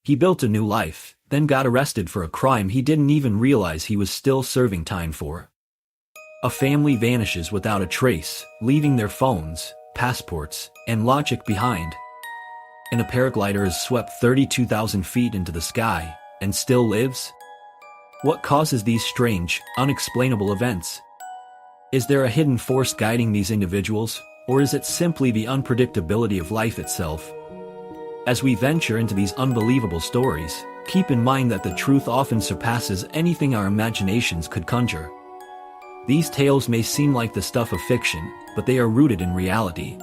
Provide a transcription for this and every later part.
He built a new life, then got arrested for a crime he didn't even realize he was still serving time for. A family vanishes without a trace, leaving their phones, passports, and logic behind. And a paraglider is swept 32,000 feet into the sky, and still lives? What causes these strange, unexplainable events? Is there a hidden force guiding these individuals, or is it simply the unpredictability of life itself? As we venture into these unbelievable stories, keep in mind that the truth often surpasses anything our imaginations could conjure. These tales may seem like the stuff of fiction, but they are rooted in reality.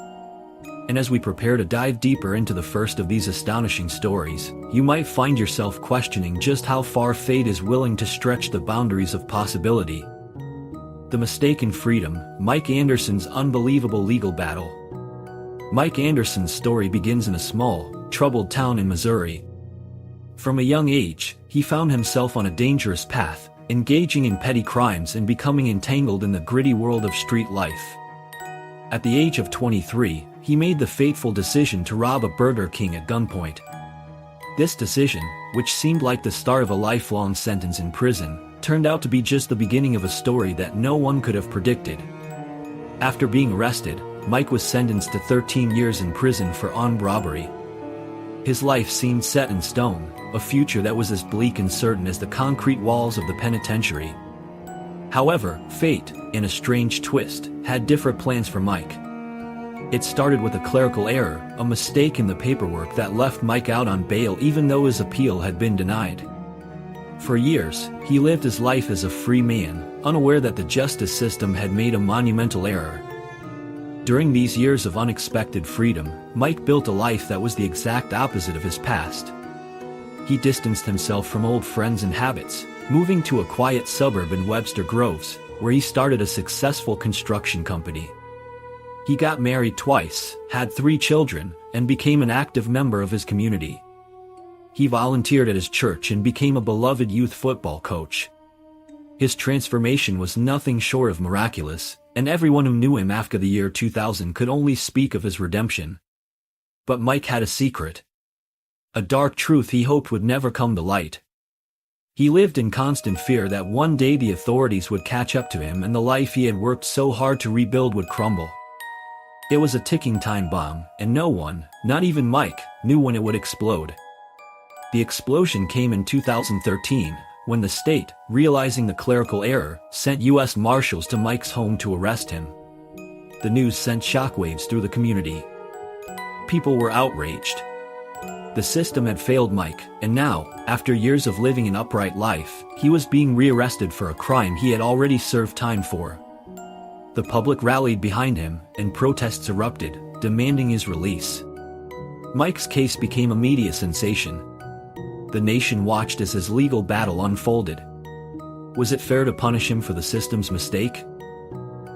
And as we prepare to dive deeper into the first of these astonishing stories, you might find yourself questioning just how far fate is willing to stretch the boundaries of possibility. The Mistaken Freedom, Mike Anderson's unbelievable legal battle. Mike Anderson's story begins in a small, troubled town in Missouri. From a young age, he found himself on a dangerous path, engaging in petty crimes and becoming entangled in the gritty world of street life. At the age of 23, he made the fateful decision to rob a Burger King at gunpoint. This decision, which seemed like the start of a lifelong sentence in prison, turned out to be just the beginning of a story that no one could have predicted. After being arrested, Mike was sentenced to 13 years in prison for armed robbery. His life seemed set in stone, a future that was as bleak and certain as the concrete walls of the penitentiary. However, fate, in a strange twist, had different plans for Mike. It started with a clerical error, a mistake in the paperwork that left Mike out on bail even though his appeal had been denied. For years, he lived his life as a free man, unaware that the justice system had made a monumental error. During these years of unexpected freedom, Mike built a life that was the exact opposite of his past. He distanced himself from old friends and habits, moving to a quiet suburb in Webster Groves, where he started a successful construction company. He got married twice, had 3 children, and became an active member of his community. He volunteered at his church and became a beloved youth football coach. His transformation was nothing short of miraculous, and everyone who knew him after the year 2000 could only speak of his redemption. But Mike had a secret. A dark truth he hoped would never come to light. He lived in constant fear that one day the authorities would catch up to him and the life he had worked so hard to rebuild would crumble. It was a ticking time bomb, and no one, not even Mike, knew when it would explode. The explosion came in 2013, when the state, realizing the clerical error, sent U.S. Marshals to Mike's home to arrest him. The news sent shockwaves through the community. People were outraged. The system had failed Mike, and now, after years of living an upright life, he was being rearrested for a crime he had already served time for. The public rallied behind him, and protests erupted, demanding his release. Mike's case became a media sensation. The nation watched as his legal battle unfolded. Was it fair to punish him for the system's mistake?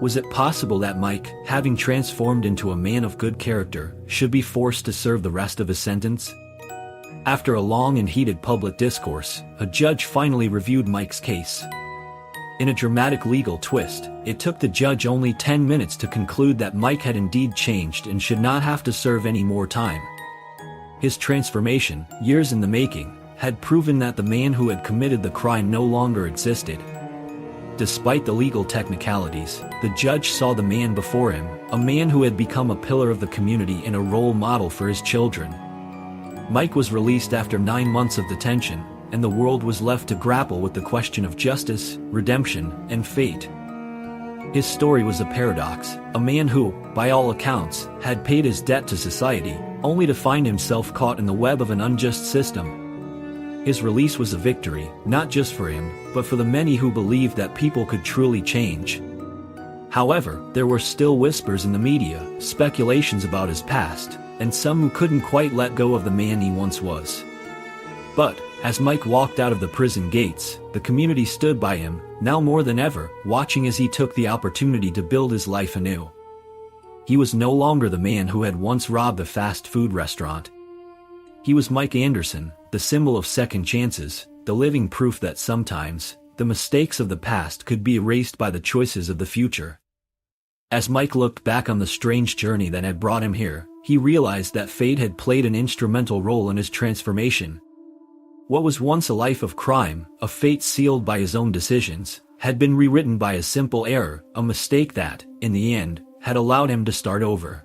Was it possible that Mike, having transformed into a man of good character, should be forced to serve the rest of his sentence? After a long and heated public discourse, a judge finally reviewed Mike's case. In a dramatic legal twist, it took the judge only 10 minutes to conclude that Mike had indeed changed and should not have to serve any more time. His transformation, years in the making, had proven that the man who had committed the crime no longer existed. Despite the legal technicalities, the judge saw the man before him, a man who had become a pillar of the community and a role model for his children. Mike was released after 9 months of detention, and the world was left to grapple with the question of justice, redemption, and fate. His story was a paradox, a man who, by all accounts, had paid his debt to society, only to find himself caught in the web of an unjust system. His release was a victory, not just for him, but for the many who believed that people could truly change. However, there were still whispers in the media, speculations about his past, and some who couldn't quite let go of the man he once was. But, as Mike walked out of the prison gates, the community stood by him, now more than ever, watching as he took the opportunity to build his life anew. He was no longer the man who had once robbed a fast food restaurant. He was Mike Anderson, the symbol of second chances, the living proof that sometimes, the mistakes of the past could be erased by the choices of the future. As Mike looked back on the strange journey that had brought him here, he realized that fate had played an instrumental role in his transformation. What was once a life of crime, a fate sealed by his own decisions, had been rewritten by a simple error, a mistake that, in the end, had allowed him to start over.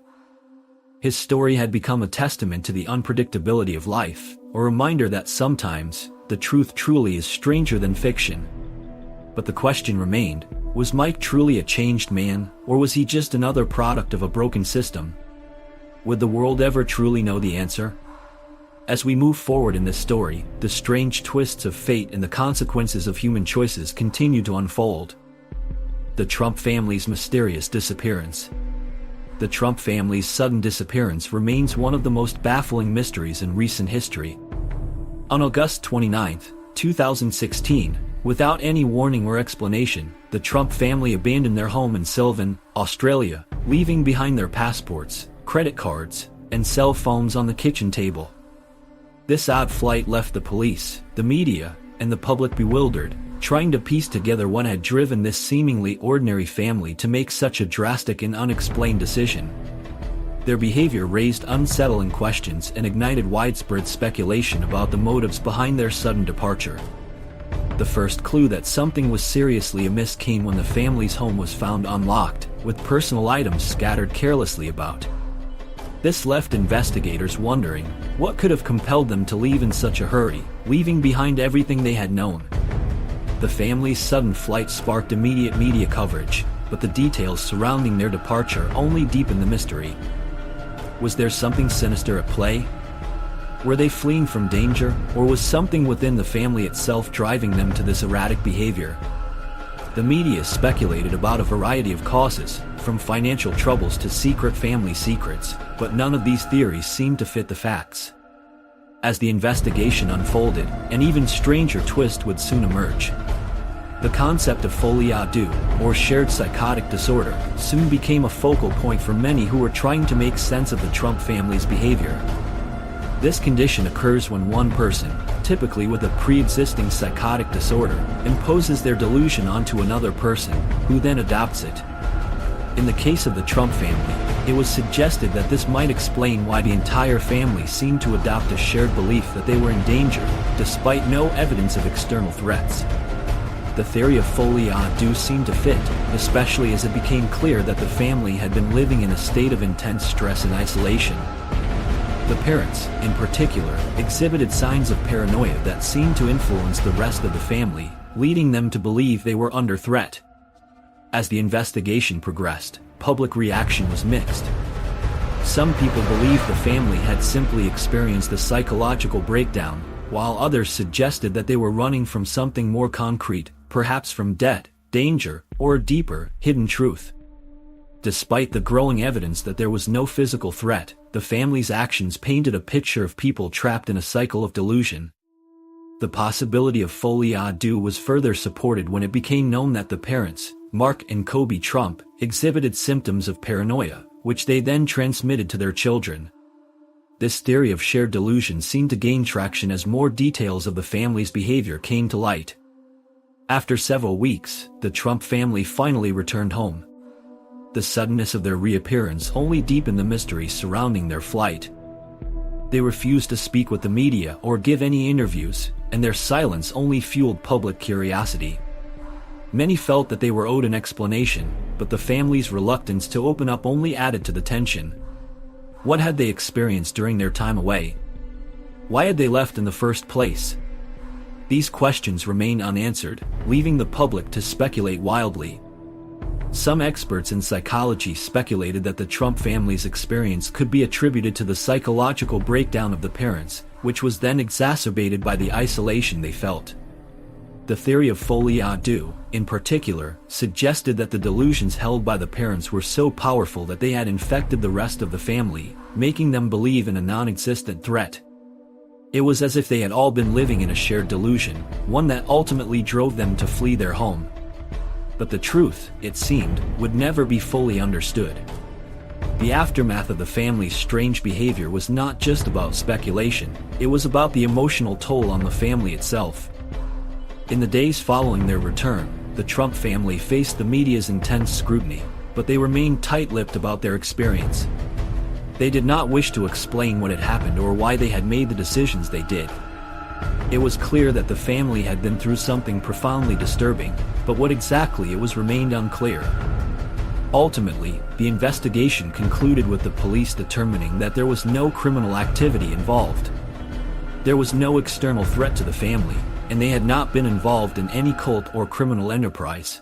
His story had become a testament to the unpredictability of life, a reminder that sometimes, the truth truly is stranger than fiction. But the question remained, was Mike truly a changed man, or was he just another product of a broken system? Would the world ever truly know the answer? As we move forward in this story, the strange twists of fate and the consequences of human choices continue to unfold. The Trump family's mysterious disappearance. The Trump family's sudden disappearance remains one of the most baffling mysteries in recent history. On August 29, 2016, without any warning or explanation, the Trump family abandoned their home in Sylvan, Australia, leaving behind their passports, credit cards, and cell phones on the kitchen table. This odd flight left the police, the media, and the public bewildered, trying to piece together what had driven this seemingly ordinary family to make such a drastic and unexplained decision. Their behavior raised unsettling questions and ignited widespread speculation about the motives behind their sudden departure. The first clue that something was seriously amiss came when the family's home was found unlocked, with personal items scattered carelessly about. This left investigators wondering, what could have compelled them to leave in such a hurry, leaving behind everything they had known? The family's sudden flight sparked immediate media coverage, but the details surrounding their departure only deepened the mystery. Was there something sinister at play? Were they fleeing from danger, or was something within the family itself driving them to this erratic behavior? The media speculated about a variety of causes, from financial troubles to secret family secrets, but none of these theories seemed to fit the facts. As the investigation unfolded, an even stranger twist would soon emerge. The concept of folie à deux, or shared psychotic disorder, soon became a focal point for many who were trying to make sense of the Trump family's behavior. This condition occurs when one person, typically with a pre-existing psychotic disorder, imposes their delusion onto another person, who then adopts it. In the case of the Trump family, it was suggested that this might explain why the entire family seemed to adopt a shared belief that they were in danger, despite no evidence of external threats. The theory of folie à deux seemed to fit, especially as it became clear that the family had been living in a state of intense stress and isolation. The parents, in particular, exhibited signs of paranoia that seemed to influence the rest of the family, leading them to believe they were under threat. As the investigation progressed, public reaction was mixed. Some people believed the family had simply experienced a psychological breakdown, while others suggested that they were running from something more concrete, perhaps from debt, danger, or a deeper, hidden truth. Despite the growing evidence that there was no physical threat, the family's actions painted a picture of people trapped in a cycle of delusion. The possibility of folie à deux was further supported when it became known that the parents, Mark and Kobe Trump, exhibited symptoms of paranoia, which they then transmitted to their children. This theory of shared delusion seemed to gain traction as more details of the family's behavior came to light. After several weeks, the Trump family finally returned home. The suddenness of their reappearance only deepened the mystery surrounding their flight. They refused to speak with the media or give any interviews, and their silence only fueled public curiosity. Many felt that they were owed an explanation, but the family's reluctance to open up only added to the tension. What had they experienced during their time away? Why had they left in the first place? These questions remain unanswered, leaving the public to speculate wildly. Some experts in psychology speculated that the Trump family's experience could be attributed to the psychological breakdown of the parents, which was then exacerbated by the isolation they felt. The theory of folie à deux, in particular, suggested that the delusions held by the parents were so powerful that they had infected the rest of the family, making them believe in a non-existent threat. It was as if they had all been living in a shared delusion, one that ultimately drove them to flee their home. But the truth, it seemed, would never be fully understood. The aftermath of the family's strange behavior was not just about speculation, it was about the emotional toll on the family itself. In the days following their return, the Trump family faced the media's intense scrutiny, but they remained tight-lipped about their experience. They did not wish to explain what had happened or why they had made the decisions they did. It was clear that the family had been through something profoundly disturbing, but what exactly it was remained unclear. Ultimately, the investigation concluded with the police determining that there was no criminal activity involved. There was no external threat to the family, and they had not been involved in any cult or criminal enterprise.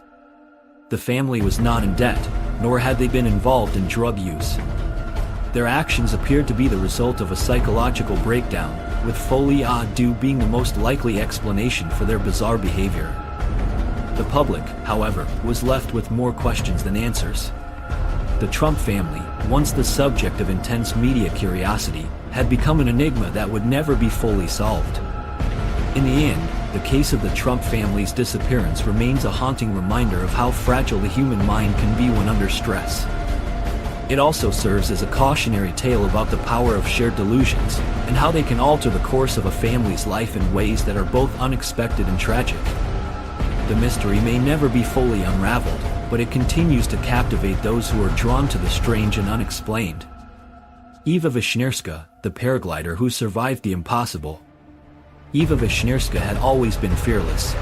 The family was not in debt, nor had they been involved in drug use. Their actions appeared to be the result of a psychological breakdown, with folie à deux being the most likely explanation for their bizarre behavior. The public, however, was left with more questions than answers. The Trump family, once the subject of intense media curiosity, had become an enigma that would never be fully solved. In the end, the case of the Trump family's disappearance remains a haunting reminder of how fragile the human mind can be when under stress. It also serves as a cautionary tale about the power of shared delusions, and how they can alter the course of a family's life in ways that are both unexpected and tragic. The mystery may never be fully unraveled, but it continues to captivate those who are drawn to the strange and unexplained. Eva Vishnierska, the paraglider who survived the impossible. Eva Vishnierska had always been fearless.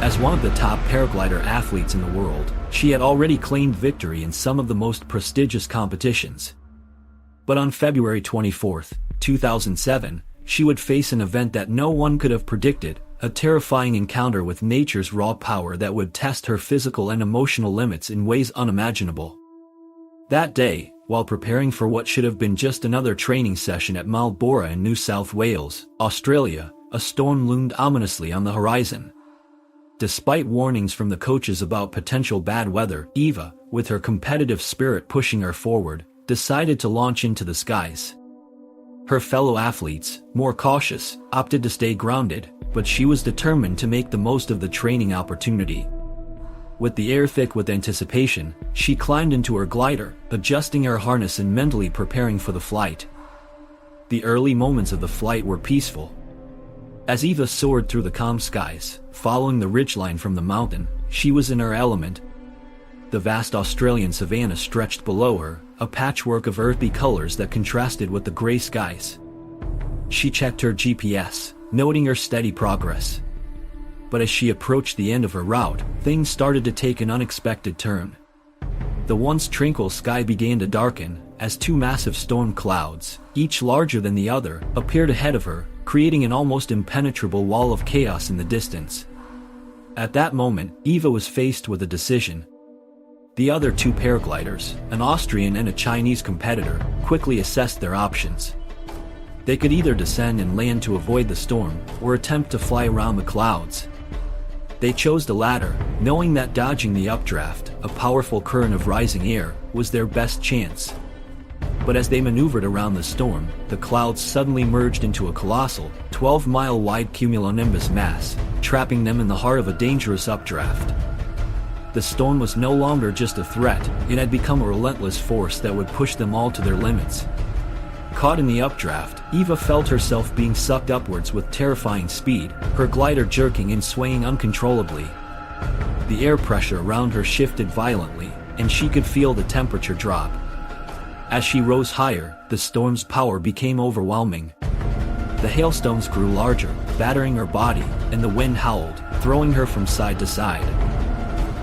As one of the top paraglider athletes in the world, she had already claimed victory in some of the most prestigious competitions. But on February 24, 2007, she would face an event that no one could have predicted, a terrifying encounter with nature's raw power that would test her physical and emotional limits in ways unimaginable. That day, while preparing for what should have been just another training session at Marlborough in New South Wales, Australia, a storm loomed ominously on the horizon. Despite warnings from the coaches about potential bad weather, Eva, with her competitive spirit pushing her forward, decided to launch into the skies. Her fellow athletes, more cautious, opted to stay grounded, but she was determined to make the most of the training opportunity. With the air thick with anticipation, she climbed into her glider, adjusting her harness and mentally preparing for the flight. The early moments of the flight were peaceful. As Eva soared through the calm skies, following the ridgeline from the mountain, she was in her element. The vast Australian savanna stretched below her, a patchwork of earthy colors that contrasted with the gray skies. She checked her GPS, noting her steady progress. But as she approached the end of her route, things started to take an unexpected turn. The once tranquil sky began to darken, as two massive storm clouds, each larger than the other, appeared ahead of her, creating an almost impenetrable wall of chaos in the distance. At that moment, Eva was faced with a decision. The other two paragliders, an Austrian and a Chinese competitor, quickly assessed their options. They could either descend and land to avoid the storm, or attempt to fly around the clouds. They chose the latter, knowing that dodging the updraft, a powerful current of rising air, was their best chance. But as they maneuvered around the storm, the clouds suddenly merged into a colossal, 12-mile-wide cumulonimbus mass, trapping them in the heart of a dangerous updraft. The storm was no longer just a threat, it had become a relentless force that would push them all to their limits. Caught in the updraft, Eva felt herself being sucked upwards with terrifying speed, her glider jerking and swaying uncontrollably. The air pressure around her shifted violently, and she could feel the temperature drop. As she rose higher, the storm's power became overwhelming. The hailstones grew larger, battering her body, and the wind howled, throwing her from side to side.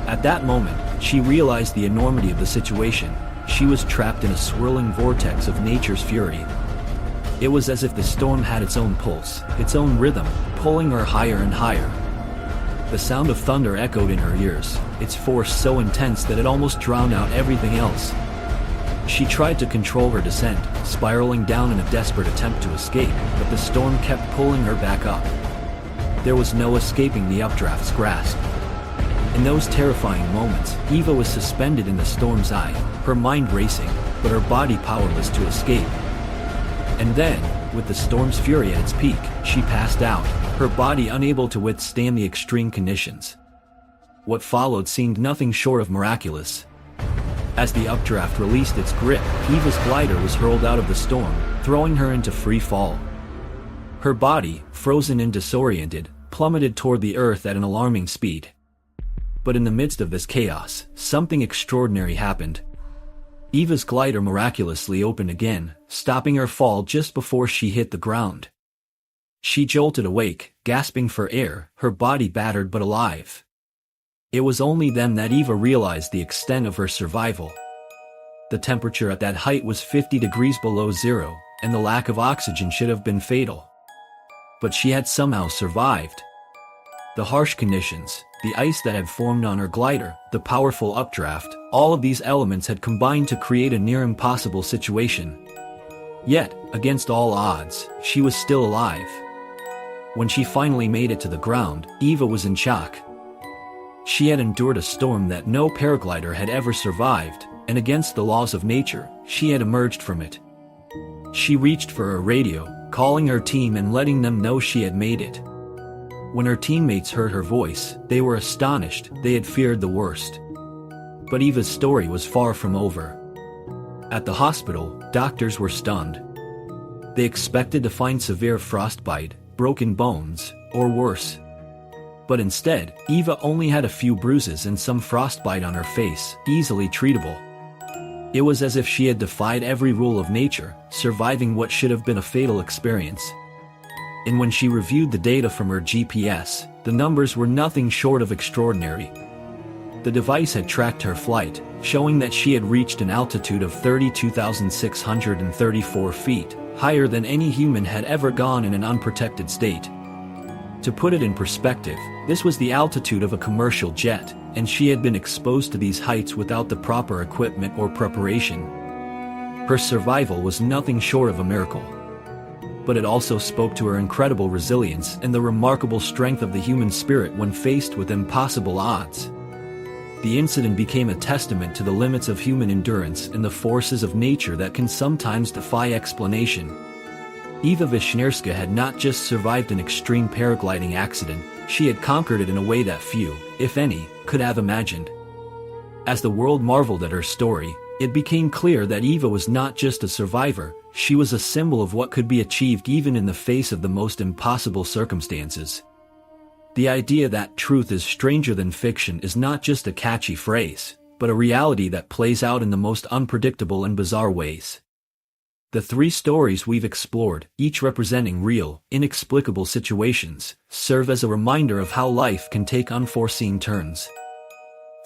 At that moment, she realized the enormity of the situation. She was trapped in a swirling vortex of nature's fury. It was as if the storm had its own pulse, its own rhythm, pulling her higher and higher. The sound of thunder echoed in her ears, its force so intense that it almost drowned out everything else. She tried to control her descent, spiraling down in a desperate attempt to escape, but the storm kept pulling her back up. There was no escaping the updraft's grasp. In those terrifying moments, Eva was suspended in the storm's eye, her mind racing, but her body powerless to escape. And then, with the storm's fury at its peak, she passed out, her body unable to withstand the extreme conditions. What followed seemed nothing short of miraculous. As the updraft released its grip, Eva's glider was hurled out of the storm, throwing her into free fall. Her body, frozen and disoriented, plummeted toward the earth at an alarming speed. But in the midst of this chaos, something extraordinary happened. Eva's glider miraculously opened again, stopping her fall just before she hit the ground. She jolted awake, gasping for air, her body battered but alive. It was only then that Eva realized the extent of her survival. The temperature at that height was 50 degrees below zero, and the lack of oxygen should have been fatal. But she had somehow survived. The harsh conditions, the ice that had formed on her glider, the powerful updraft, all of these elements had combined to create a near impossible situation. Yet, against all odds, she was still alive. When she finally made it to the ground, Eva was in shock. She had endured a storm that no paraglider had ever survived, and against the laws of nature, she had emerged from it. She reached for her radio, calling her team and letting them know she had made it. When her teammates heard her voice, they were astonished. They had feared the worst. But Eva's story was far from over. At the hospital, doctors were stunned. They expected to find severe frostbite, broken bones, or worse. But instead, Eva only had a few bruises and some frostbite on her face, easily treatable. It was as if she had defied every rule of nature, surviving what should have been a fatal experience. And when she reviewed the data from her GPS, the numbers were nothing short of extraordinary. The device had tracked her flight, showing that she had reached an altitude of 32,634 feet, higher than any human had ever gone in an unprotected state. To put it in perspective, this was the altitude of a commercial jet, and she had been exposed to these heights without the proper equipment or preparation. Her survival was nothing short of a miracle. But it also spoke to her incredible resilience and the remarkable strength of the human spirit when faced with impossible odds. The incident became a testament to the limits of human endurance and the forces of nature that can sometimes defy explanation. Eva Vishnierska had not just survived an extreme paragliding accident, she had conquered it in a way that few, if any, could have imagined. As the world marveled at her story, it became clear that Eva was not just a survivor, she was a symbol of what could be achieved even in the face of the most impossible circumstances. The idea that truth is stranger than fiction is not just a catchy phrase, but a reality that plays out in the most unpredictable and bizarre ways. The three stories we've explored, each representing real, inexplicable situations, serve as a reminder of how life can take unforeseen turns.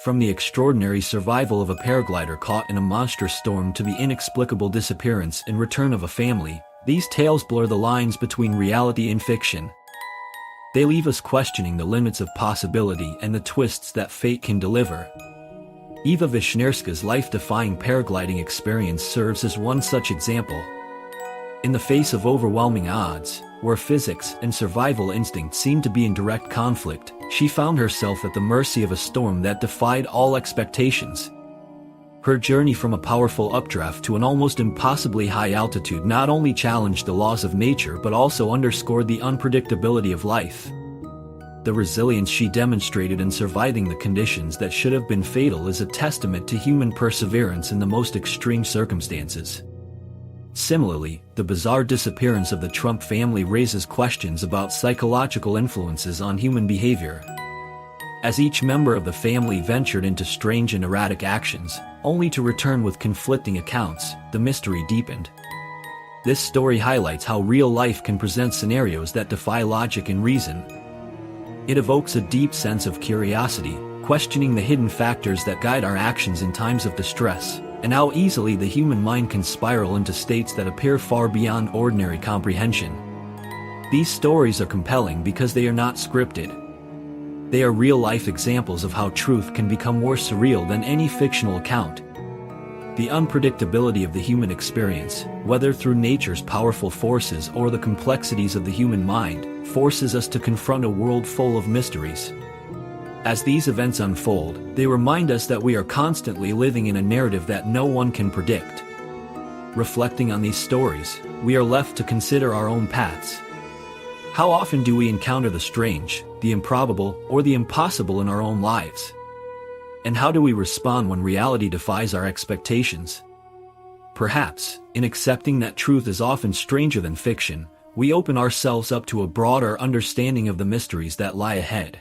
From the extraordinary survival of a paraglider caught in a monstrous storm to the inexplicable disappearance and return of a family, these tales blur the lines between reality and fiction. They leave us questioning the limits of possibility and the twists that fate can deliver. Eva Vishnierska's life-defying paragliding experience serves as one such example. In the face of overwhelming odds, where physics and survival instinct seemed to be in direct conflict, she found herself at the mercy of a storm that defied all expectations. Her journey from a powerful updraft to an almost impossibly high altitude not only challenged the laws of nature but also underscored the unpredictability of life. The resilience she demonstrated in surviving the conditions that should have been fatal is a testament to human perseverance in the most extreme circumstances. Similarly, the bizarre disappearance of the Trump family raises questions about psychological influences on human behavior. As each member of the family ventured into strange and erratic actions, only to return with conflicting accounts, the mystery deepened. This story highlights how real life can present scenarios that defy logic and reason. It evokes a deep sense of curiosity, questioning the hidden factors that guide our actions in times of distress, and how easily the human mind can spiral into states that appear far beyond ordinary comprehension. These stories are compelling because they are not scripted. They are real-life examples of how truth can become more surreal than any fictional account. The unpredictability of the human experience, whether through nature's powerful forces or the complexities of the human mind, forces us to confront a world full of mysteries. As these events unfold, they remind us that we are constantly living in a narrative that no one can predict. Reflecting on these stories, we are left to consider our own paths. How often do we encounter the strange, the improbable, or the impossible in our own lives? And how do we respond when reality defies our expectations? Perhaps, in accepting that truth is often stranger than fiction, we open ourselves up to a broader understanding of the mysteries that lie ahead.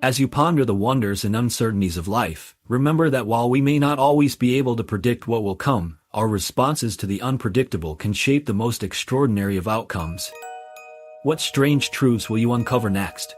As you ponder the wonders and uncertainties of life, remember that while we may not always be able to predict what will come, our responses to the unpredictable can shape the most extraordinary of outcomes. What strange truths will you uncover next?